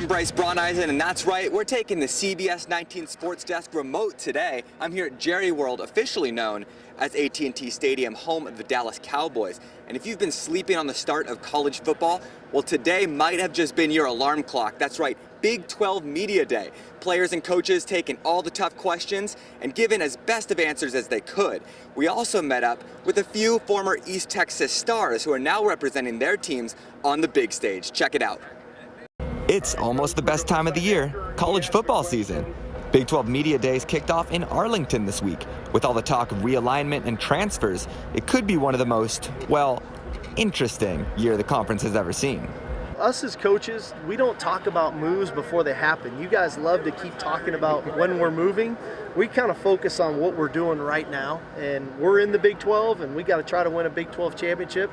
I'm Bryce Brauneisen, and that's right, we're taking the CBS 19 Sports Desk remote today. I'm here at Jerry World, officially known as AT&T Stadium, home of the Dallas Cowboys. And if you've been sleeping on the start of college football, well, today might have just been your alarm clock. That's right, Big 12 Media Day. Players and coaches taking all the tough questions and giving as best of answers as they could. We also met up with a few former East Texas stars who are now representing their teams on the big stage. Check it out. It's almost the best time of the year, college football season. Big 12 Media Days kicked off in Arlington this week. With all the talk of realignment and transfers, it could be one of the most, well, interesting year the conference has ever seen. Us as coaches, we don't talk about moves before they happen. You guys love to keep talking about when we're moving. We kind of focus on what we're doing right now, and we're in the Big 12, and we got to try to win a Big 12 championship.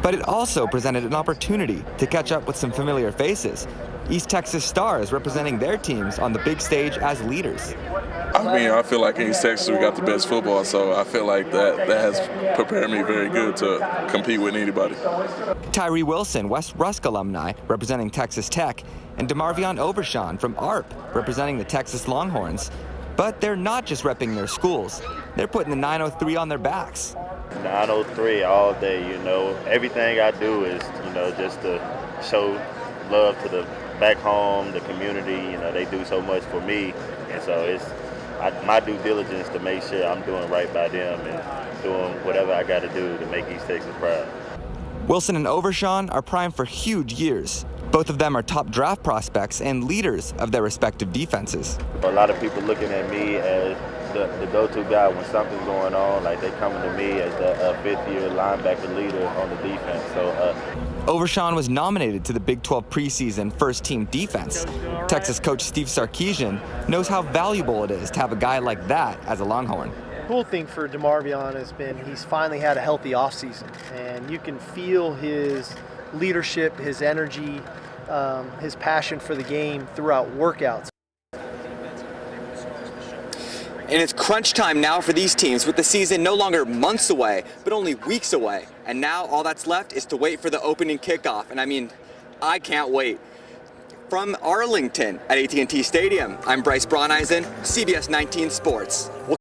But it also presented an opportunity to catch up with some familiar faces. East Texas stars representing their teams on the big stage as leaders. I feel like in East Texas we got the best football, so I feel like that has prepared me very good to compete with anybody. Tyree Wilson, West Rusk alumni, representing Texas Tech, and DeMarvion Overshawn from ARP, representing the Texas Longhorns. But they're not just repping their schools, they're putting the 903 on their backs. 903 all day, everything I do is, just to show love to the back home, the community. They do so much for me, and so it's my due diligence to make sure I'm doing right by them and doing whatever I got to do to make East Texas proud. Wilson and Overshawn are primed for huge years. Both of them are top draft prospects and leaders of their respective defenses. A lot of people looking at me as the go-to guy when something's going on, like they coming to me as the fifth-year linebacker leader on the defense. Overshawn was nominated to the Big 12 preseason first-team defense. Texas coach Steve Sarkisian knows how valuable it is to have a guy like that as a Longhorn. The cool thing for DeMarvion has been he's finally had a healthy offseason, and you can feel his leadership, his energy, his passion for the game throughout workouts. And it's crunch time now for these teams, with the season no longer months away, but only weeks away. And now all that's left is to wait for the opening kickoff. And I can't wait. From Arlington at AT&T Stadium, I'm Bryce Brauneisen, CBS 19 Sports.